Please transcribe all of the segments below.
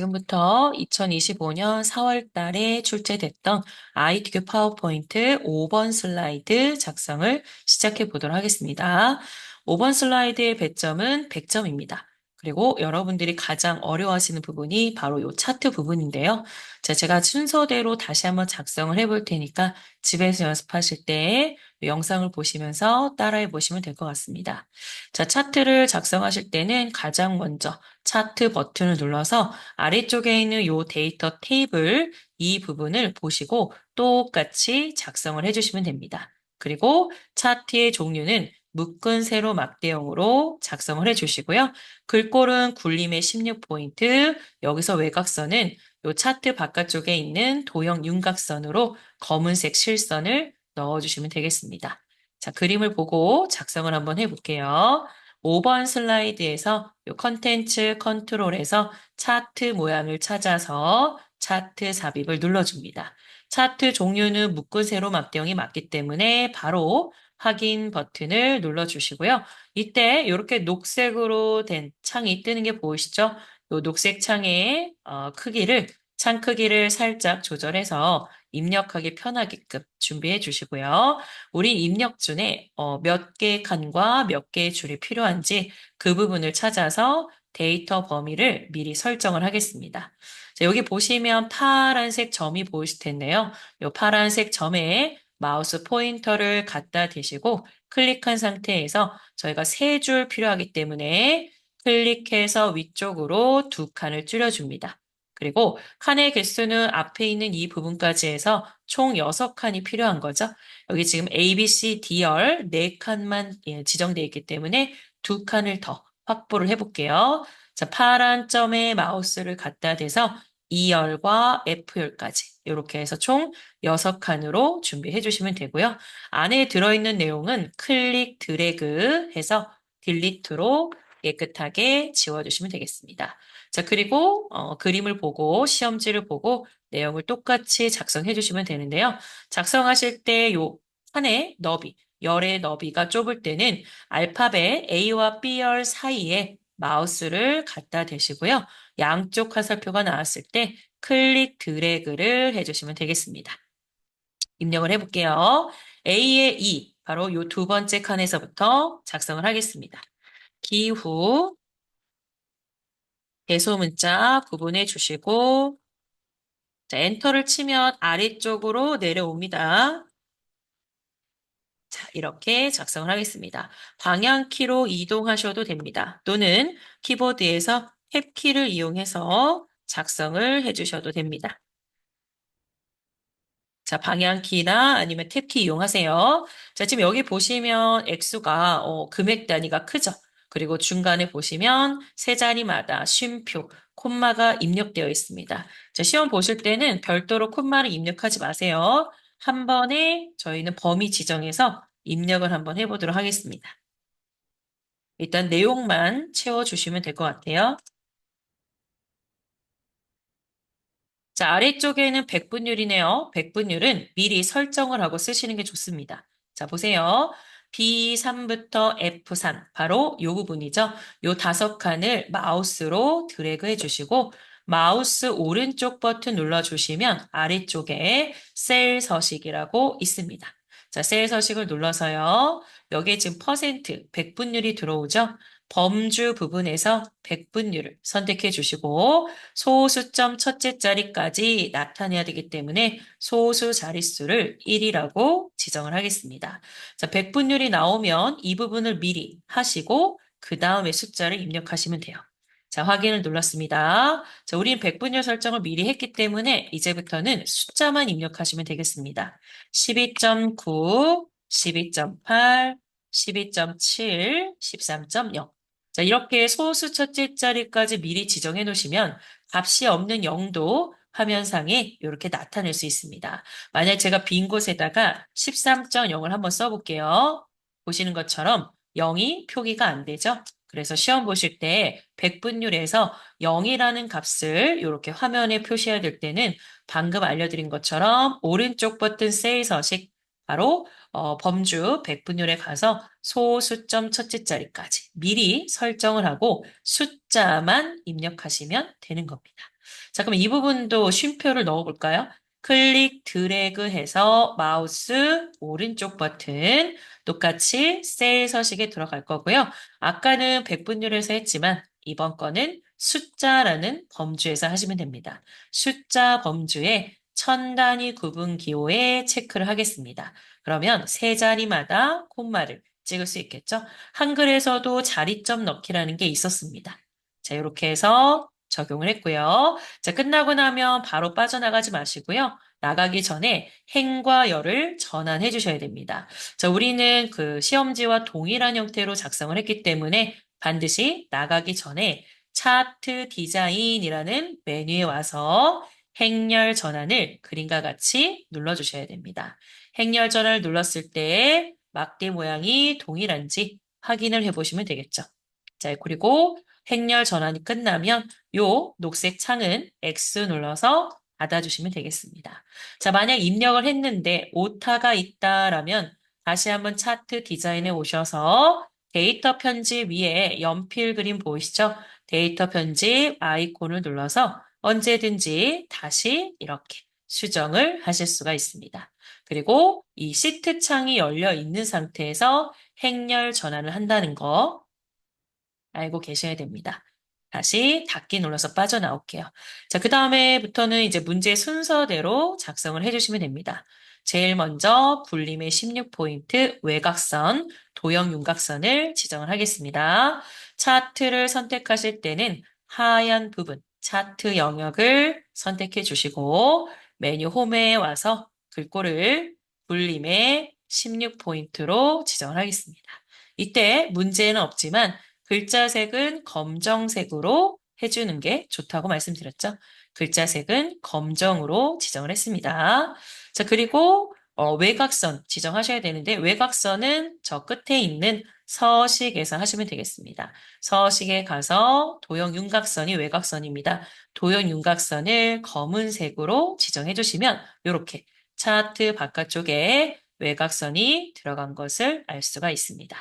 지금부터 2025년 4월 달에 출제됐던 ITQ 파워포인트 5번 슬라이드 작성을 시작해 보도록 하겠습니다. 5번 슬라이드의 배점은 100점입니다. 그리고 여러분들이 가장 어려워하시는 부분이 바로 이 차트 부분인데요. 자, 제가 순서대로 다시 한번 작성을 해볼 테니까 집에서 연습하실 때 영상을 보시면서 따라해 보시면 될 것 같습니다. 자, 차트를 작성하실 때는 가장 먼저 차트 버튼을 눌러서 아래쪽에 있는 요 데이터 테이블 이 부분을 보시고 똑같이 작성을 해주시면 됩니다. 그리고 차트의 종류는 묶은 세로 막대형으로 작성을 해주시고요. 글꼴은 굴림의 16포인트, 여기서 외곽선은 요 차트 바깥쪽에 있는 도형 윤곽선으로 검은색 실선을 넣어주시면 되겠습니다. 자, 그림을 보고 작성을 한번 해볼게요. 5번 슬라이드에서 요 컨텐츠 컨트롤에서 차트 모양을 찾아서 차트 삽입을 눌러줍니다. 차트 종류는 묶은 세로 막대형이 맞기 때문에 바로 확인 버튼을 눌러주시고요. 이때 이렇게 녹색으로 된 창이 뜨는 게 보이시죠? 이 녹색 창의 창 크기를 살짝 조절해서 입력하기 편하게끔 준비해 주시고요. 우린 입력준에 몇 개의 칸과 몇 개의 줄이 필요한지 그 부분을 찾아서 데이터 범위를 미리 설정을 하겠습니다. 자, 여기 보시면 파란색 점이 보이실 텐데요. 이 파란색 점에 마우스 포인터를 갖다 대시고 클릭한 상태에서 저희가 세 줄 필요하기 때문에 클릭해서 위쪽으로 두 칸을 줄여줍니다. 그리고 칸의 개수는 앞에 있는 이 부분까지 해서 총 6칸이 필요한 거죠. 여기 지금 A, B, C, D열 4칸만 지정되어 있기 때문에 두 칸을 더 확보를 해볼게요. 자, 파란 점에 마우스를 갖다 대서 E열과 F열까지 이렇게 해서 총 6칸으로 준비해 주시면 되고요. 안에 들어있는 내용은 클릭 드래그 해서 딜리트로 깨끗하게 지워주시면 되겠습니다. 자, 그리고 그림을 보고 시험지를 보고 내용을 똑같이 작성해 주시면 되는데요. 작성하실 때 요 칸의 너비, 열의 너비가 좁을 때는 알파벳 A와 B열 사이에 마우스를 갖다 대시고요. 양쪽 화살표가 나왔을 때 클릭 드래그를 해주시면 되겠습니다. 입력을 해볼게요. A의 E, 바로 요 두 번째 칸에서부터 작성을 하겠습니다. 기후, 대소문자 구분해 주시고, 자, 엔터를 치면 아래쪽으로 내려옵니다. 자, 이렇게 작성을 하겠습니다. 방향키로 이동하셔도 됩니다. 또는 키보드에서 탭키를 이용해서 작성을 해주셔도 됩니다. 자, 방향키나 아니면 탭키 이용하세요. 자, 지금 여기 보시면 액수가 금액 단위가 크죠? 그리고 중간에 보시면 세 자리마다 쉼표, 콤마가 입력되어 있습니다. 자, 시험 보실 때는 별도로 콤마를 입력하지 마세요. 한 번에 저희는 범위 지정해서 입력을 한번 해보도록 하겠습니다. 일단 내용만 채워주시면 될 것 같아요. 자, 아래쪽에는 백분율이네요. 백분율은 미리 설정을 하고 쓰시는 게 좋습니다. 자, 보세요. B3부터 F3, 바로 요 부분이죠. 요 5칸을 마우스로 드래그 해주시고, 마우스 오른쪽 버튼 눌러주시면 아래쪽에 셀 서식이라고 있습니다. 자, 셀 서식을 눌러서요. 여기에 지금 퍼센트, 백분율이 들어오죠. 범주 부분에서 백분율을 선택해 주시고, 소수점 첫째 자리까지 나타내야 되기 때문에 소수 자릿수를 1이라고 지정을 하겠습니다. 자, 백분율이 나오면 이 부분을 미리 하시고 그 다음에 숫자를 입력하시면 돼요. 자, 확인을 눌렀습니다. 자, 우리는 백분율 설정을 미리 했기 때문에 이제부터는 숫자만 입력하시면 되겠습니다. 12.9, 12.8, 12.7, 13.0. 자, 이렇게 소수 첫째 자리까지 미리 지정해 놓으시면 값이 없는 0도 화면상에 이렇게 나타낼 수 있습니다. 만약 제가 빈 곳에다가 13.0을 한번 써볼게요. 보시는 것처럼 0이 표기가 안 되죠? 그래서 시험 보실 때 백분율에서 0이라는 값을 이렇게 화면에 표시해야 될 때는 방금 알려드린 것처럼 오른쪽 버튼 셀 서식 바로 범주 백분율에 가서 소수점 첫째 자리까지 미리 설정을 하고 숫자만 입력하시면 되는 겁니다. 자, 그럼 이 부분도 쉼표를 넣어볼까요? 클릭, 드래그 해서 마우스 오른쪽 버튼 똑같이 셀 서식에 들어갈 거고요. 아까는 백분율에서 했지만 이번 거는 숫자라는 범주에서 하시면 됩니다. 숫자 범주에 천 단위 구분 기호에 체크를 하겠습니다. 그러면 세 자리마다 콤마를 찍을 수 있겠죠? 한글에서도 자리점 넣기라는 게 있었습니다. 자, 이렇게 해서 적용을 했고요. 자, 끝나고 나면 바로 빠져나가지 마시고요. 나가기 전에 행과 열을 전환해 주셔야 됩니다. 자, 우리는 그 시험지와 동일한 형태로 작성을 했기 때문에 반드시 나가기 전에 차트 디자인이라는 메뉴에 와서 행렬 전환을 그림과 같이 눌러주셔야 됩니다. 행렬 전환을 눌렀을 때 막대 모양이 동일한지 확인을 해보시면 되겠죠. 자, 그리고 행렬 전환이 끝나면 요 녹색 창은 X 눌러서 닫아주시면 되겠습니다. 자, 만약 입력을 했는데 오타가 있다라면 다시 한번 차트 디자인에 오셔서 데이터 편집 위에 연필 그림 보이시죠? 데이터 편집 아이콘을 눌러서 언제든지 다시 이렇게 수정을 하실 수가 있습니다. 그리고 이 시트 창이 열려 있는 상태에서 행렬 전환을 한다는 거 알고 계셔야 됩니다. 다시 닫기 눌러서 빠져나올게요. 자, 그 다음에부터는 이제 문제 순서대로 작성을 해주시면 됩니다. 제일 먼저 불림의 16포인트 외곽선, 도형 윤곽선을 지정을 하겠습니다. 차트를 선택하실 때는 하얀 부분, 차트 영역을 선택해 주시고 메뉴 홈에 와서 글꼴을 불림의 16포인트로 지정을 하겠습니다. 이때 문제는 없지만 글자색은 검정색으로 해주는 게 좋다고 말씀드렸죠. 글자색은 검정으로 지정을 했습니다. 자, 그리고 외곽선 지정하셔야 되는데 외곽선은 저 끝에 있는 서식에서 하시면 되겠습니다. 서식에 가서 도형 윤곽선이 외곽선입니다. 도형 윤곽선을 검은색으로 지정해 주시면 이렇게 차트 바깥쪽에 외곽선이 들어간 것을 알 수가 있습니다.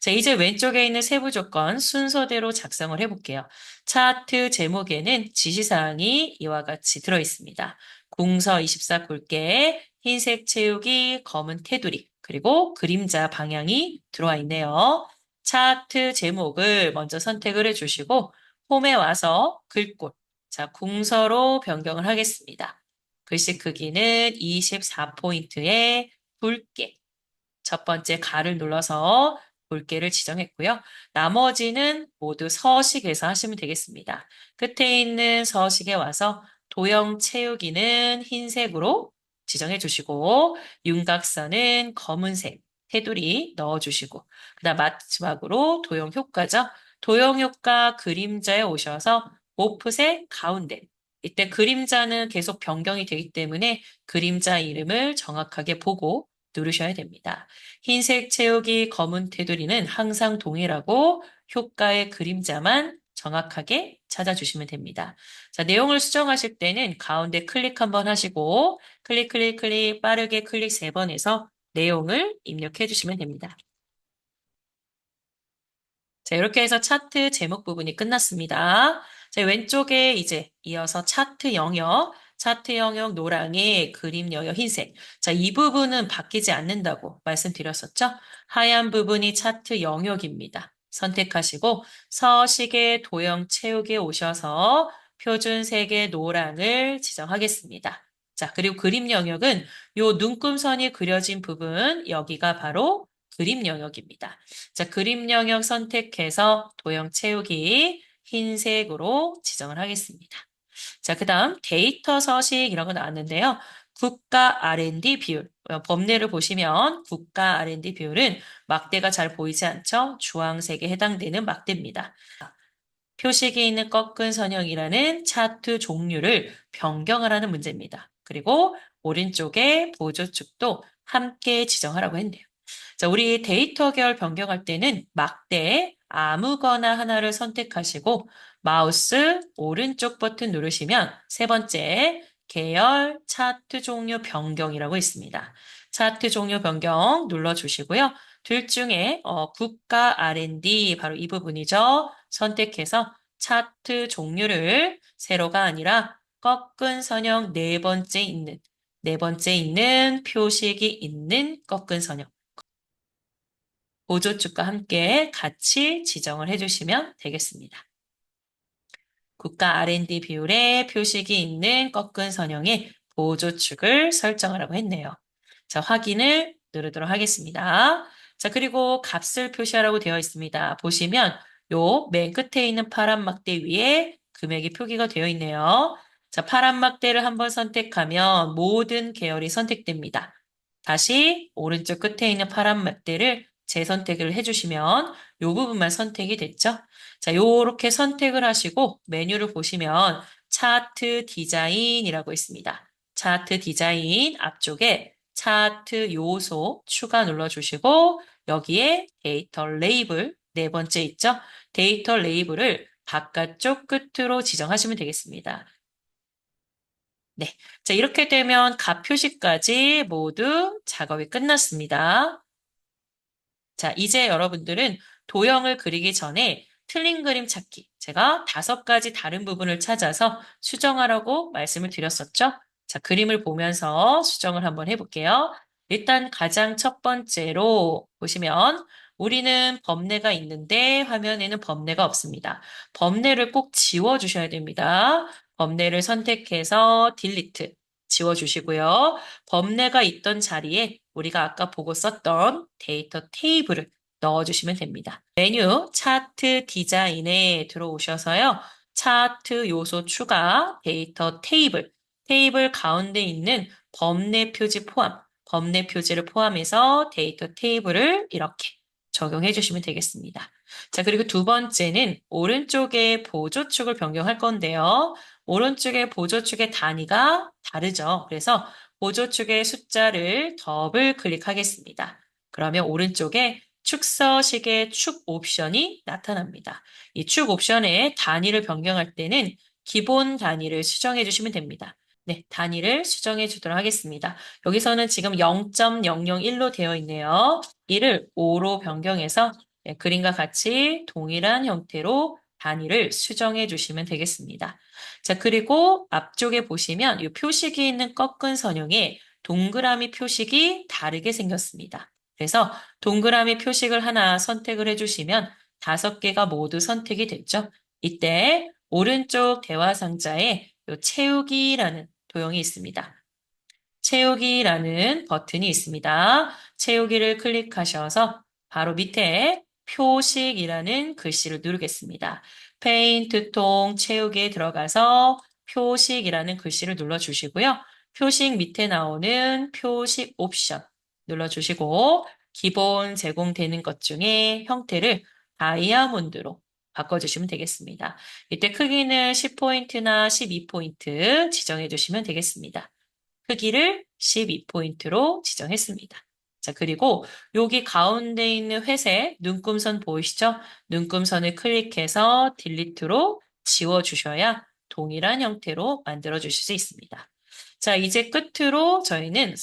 자, 이제 왼쪽에 있는 세부 조건 순서대로 작성을 해볼게요. 차트 제목에는 지시사항이 이와 같이 들어 있습니다. 궁서 24 굵게, 흰색 채우기, 검은 테두리, 그리고 그림자 방향이 들어와 있네요. 차트 제목을 먼저 선택을 해주시고 홈에 와서 글꼴, 자, 궁서로 변경을 하겠습니다. 글씨 크기는 24포인트에 굵게, 첫 번째 가를 눌러서 굵게를 지정했고요. 나머지는 모두 서식에서 하시면 되겠습니다. 끝에 있는 서식에 와서 도형 채우기는 흰색으로 지정해 주시고 윤곽선은 검은색 테두리 넣어 주시고 그다음 마지막으로 도형 효과죠. 도형 효과 그림자에 오셔서 오프셋 가운데 이때 그림자는 계속 변경이 되기 때문에 그림자 이름을 정확하게 보고 누르셔야 됩니다. 흰색 채우기 검은 테두리는 항상 동일하고 효과의 그림자만 정확하게 찾아주시면 됩니다. 자, 내용을 수정하실 때는 가운데 클릭 한번 하시고 클릭, 클릭, 클릭 빠르게 클릭 3번 해서 내용을 입력해 주시면 됩니다. 자, 이렇게 해서 차트 제목 부분이 끝났습니다. 자, 왼쪽에 이제 이어서 차트 영역 노랑의 그림 영역 흰색. 자, 이 부분은 바뀌지 않는다고 말씀드렸었죠? 하얀 부분이 차트 영역입니다. 선택하시고 서식의 도형 채우기에 오셔서 표준색의 노랑을 지정하겠습니다. 자, 그리고 그림 영역은 요 눈금선이 그려진 부분, 여기가 바로 그림 영역입니다. 자, 그림 영역 선택해서 도형 채우기 흰색으로 지정을 하겠습니다. 자, 그 다음 데이터 서식 이런 거 나왔는데요. 국가 R&D 비율. 범례를 보시면 국가 R&D 비율은 막대가 잘 보이지 않죠? 주황색에 해당되는 막대입니다. 표식이 있는 꺾은 선형이라는 차트 종류를 변경하라는 문제입니다. 그리고 오른쪽에 보조축도 함께 지정하라고 했네요. 자, 우리 데이터 계열 변경할 때는 막대 아무거나 하나를 선택하시고 마우스 오른쪽 버튼 누르시면 세 번째 계열 차트 종류 변경이라고 있습니다. 차트 종류 변경 눌러주시고요. 둘 중에 국가 R&D 바로 이 부분이죠. 선택해서 차트 종류를 세로가 아니라 꺾은 선형 네 번째 있는 표식이 있는 꺾은 선형. 보조축과 함께 같이 지정을 해주시면 되겠습니다. 국가 R&D 비율에 표식이 있는 꺾은 선형의 보조축을 설정하라고 했네요. 자, 확인을 누르도록 하겠습니다. 자, 그리고 값을 표시하라고 되어 있습니다. 보시면 요 맨 끝에 있는 파란 막대 위에 금액이 표기가 되어 있네요. 자, 파란 막대를 한번 선택하면 모든 계열이 선택됩니다. 다시 오른쪽 끝에 있는 파란 막대를 재선택을 해주시면 요 부분만 선택이 됐죠. 자, 요렇게 선택을 하시고 메뉴를 보시면 차트 디자인이라고 있습니다. 차트 디자인 앞쪽에 차트 요소 추가 눌러주시고 여기에 데이터 레이블 네 번째 있죠? 데이터 레이블을 바깥쪽 끝으로 지정하시면 되겠습니다. 네. 자, 이렇게 되면 값 표시까지 모두 작업이 끝났습니다. 자, 이제 여러분들은 도형을 그리기 전에 틀린 그림 찾기. 제가 5가지 다른 부분을 찾아서 수정하라고 말씀을 드렸었죠? 자, 그림을 보면서 수정을 한번 해볼게요. 일단 가장 첫 번째로 보시면 우리는 범례가 있는데 화면에는 범례가 없습니다. 범례를 꼭 지워주셔야 됩니다. 범례를 선택해서 딜리트 지워주시고요. 범례가 있던 자리에 우리가 아까 보고 썼던 데이터 테이블을 넣어주시면 됩니다. 메뉴 차트 디자인에 들어오셔서요. 차트 요소 추가 데이터 테이블, 테이블 가운데 있는 범례 표지 포함, 범례 표지를 포함해서 데이터 테이블을 이렇게 적용해 주시면 되겠습니다. 자, 그리고 두 번째는 오른쪽에 보조축을 변경할 건데요. 오른쪽에 보조축의 단위가 다르죠. 그래서 보조축의 숫자를 더블 클릭하겠습니다. 그러면 오른쪽에 축서식의 축 옵션이 나타납니다. 이 축 옵션의 단위를 변경할 때는 기본 단위를 수정해 주시면 됩니다. 네, 단위를 수정해 주도록 하겠습니다. 여기서는 지금 0.001로 되어 있네요. 이를 5로 변경해서 네, 그림과 같이 동일한 형태로 단위를 수정해 주시면 되겠습니다. 자, 그리고 앞쪽에 보시면 이 표식이 있는 꺾은 선형에 동그라미 표식이 다르게 생겼습니다. 그래서 동그라미 표식을 하나 선택을 해주시면 5개가 모두 선택이 됐죠. 이때 오른쪽 대화 상자에 요 채우기라는 도형이 있습니다. 채우기라는 버튼이 있습니다. 채우기를 클릭하셔서 바로 밑에 표식이라는 글씨를 누르겠습니다. 페인트 통 채우기에 들어가서 표식이라는 글씨를 눌러주시고요. 표식 밑에 나오는 표식 옵션 눌러주시고 기본 제공되는 것 중에 형태를 다이아몬드로 바꿔주시면 되겠습니다. 이때 크기는 10포인트나 12포인트 지정해 주시면 되겠습니다. 크기를 12포인트로 지정했습니다. 자, 그리고 여기 가운데 있는 회색 눈금선 보이시죠? 눈금선을 클릭해서 딜리트로 지워주셔야 동일한 형태로 만들어 주실 수 있습니다. 자, 이제 끝으로 저희는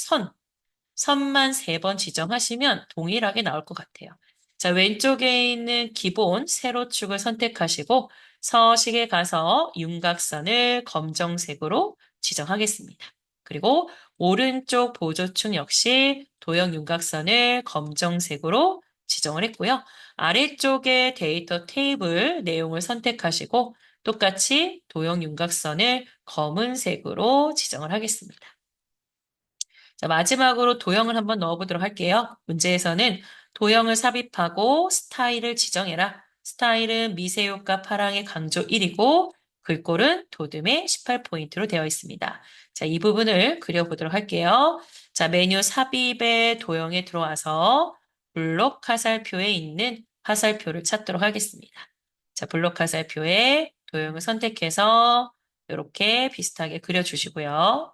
선만 3번 지정하시면 동일하게 나올 것 같아요. 자, 왼쪽에 있는 기본 세로축을 선택하시고 서식에 가서 윤곽선을 검정색으로 지정하겠습니다. 그리고 오른쪽 보조축 역시 도형 윤곽선을 검정색으로 지정을 했고요. 아래쪽에 데이터 테이블 내용을 선택하시고 똑같이 도형 윤곽선을 검은색으로 지정을 하겠습니다. 자, 마지막으로 도형을 한번 넣어보도록 할게요. 문제에서는 도형을 삽입하고 스타일을 지정해라. 스타일은 미세효과 파랑의 강조 1이고 글꼴은 도듬의 18포인트로 되어 있습니다. 자, 이 부분을 그려보도록 할게요. 자, 메뉴 삽입의 도형에 들어와서 블록 화살표에 있는 화살표를 찾도록 하겠습니다. 자, 블록 화살표에 도형을 선택해서 이렇게 비슷하게 그려주시고요.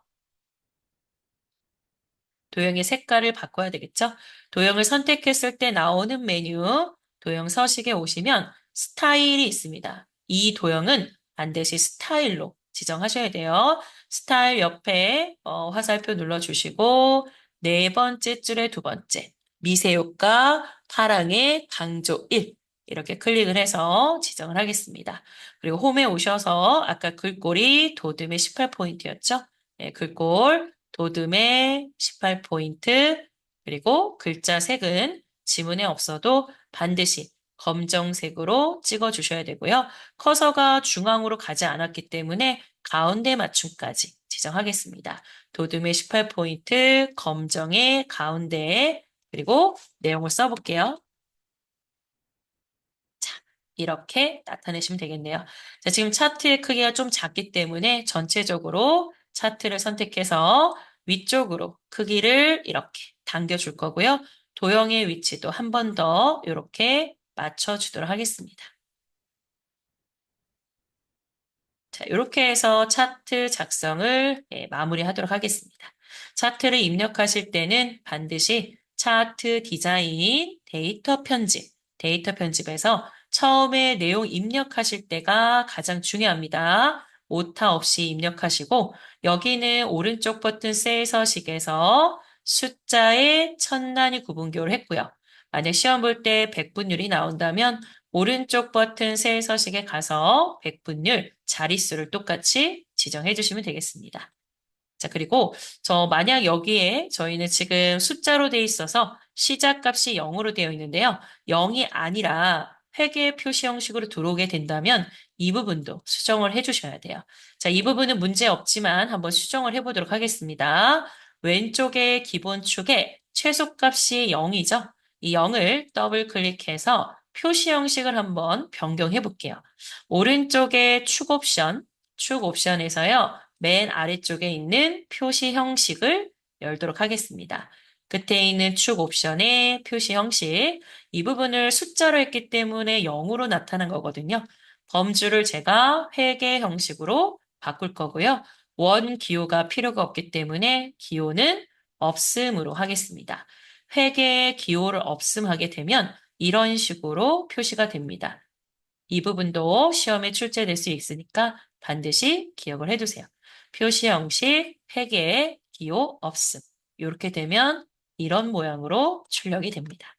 도형의 색깔을 바꿔야 되겠죠? 도형을 선택했을 때 나오는 메뉴, 도형 서식에 오시면 스타일이 있습니다. 이 도형은 반드시 스타일로 지정하셔야 돼요. 스타일 옆에 화살표 눌러주시고 네 번째 줄의 두 번째 미세효과 파랑의 강조 1 이렇게 클릭을 해서 지정을 하겠습니다. 그리고 홈에 오셔서 아까 글꼴이 도듬의 18포인트였죠? 네, 글꼴, 도듬의 18포인트, 그리고 글자 색은 지문에 없어도 반드시 검정색으로 찍어 주셔야 되고요. 커서가 중앙으로 가지 않았기 때문에 가운데 맞춤까지 지정하겠습니다. 도둠의 18포인트, 검정의 가운데에, 그리고 내용을 써볼게요. 자, 이렇게 나타내시면 되겠네요. 자, 지금 차트의 크기가 좀 작기 때문에 전체적으로 차트를 선택해서 위쪽으로 크기를 이렇게 당겨줄 거고요. 도형의 위치도 한 번 더 이렇게 맞춰주도록 하겠습니다. 자, 이렇게 해서 차트 작성을 마무리하도록 하겠습니다. 차트를 입력하실 때는 반드시 차트 디자인, 데이터 편집에서 처음에 내용 입력하실 때가 가장 중요합니다. 오타 없이 입력하시고 여기는 오른쪽 버튼 셀 서식에서 숫자의 천 단위 구분교를 했고요. 만약 시험 볼 때 백분율이 나온다면 오른쪽 버튼 셀 서식에 가서 백분율 자릿수를 똑같이 지정해 주시면 되겠습니다. 자, 그리고 만약 여기에 저희는 지금 숫자로 돼 있어서 시작값이 0으로 되어 있는데요. 0이 아니라 회계 표시 형식으로 들어오게 된다면 이 부분도 수정을 해 주셔야 돼요. 자, 이 부분은 문제 없지만 한번 수정을 해 보도록 하겠습니다. 왼쪽에 기본 축에 최소값이 0이죠. 이 0을 더블 클릭해서 표시 형식을 한번 변경해 볼게요. 오른쪽에 축 옵션에서요. 맨 아래쪽에 있는 표시 형식을 열도록 하겠습니다. 끝에 있는 축 옵션의 표시 형식, 이 부분을 숫자로 했기 때문에 0으로 나타난 거거든요. 범주를 제가 회계 형식으로 바꿀 거고요. 원 기호가 필요가 없기 때문에 기호는 없음으로 하겠습니다. 회계 기호를 없음하게 되면 이런 식으로 표시가 됩니다. 이 부분도 시험에 출제될 수 있으니까 반드시 기억을 해두세요. 표시 형식, 회계, 기호, 없음. 이렇게 되면 이런 모양으로 출력이 됩니다.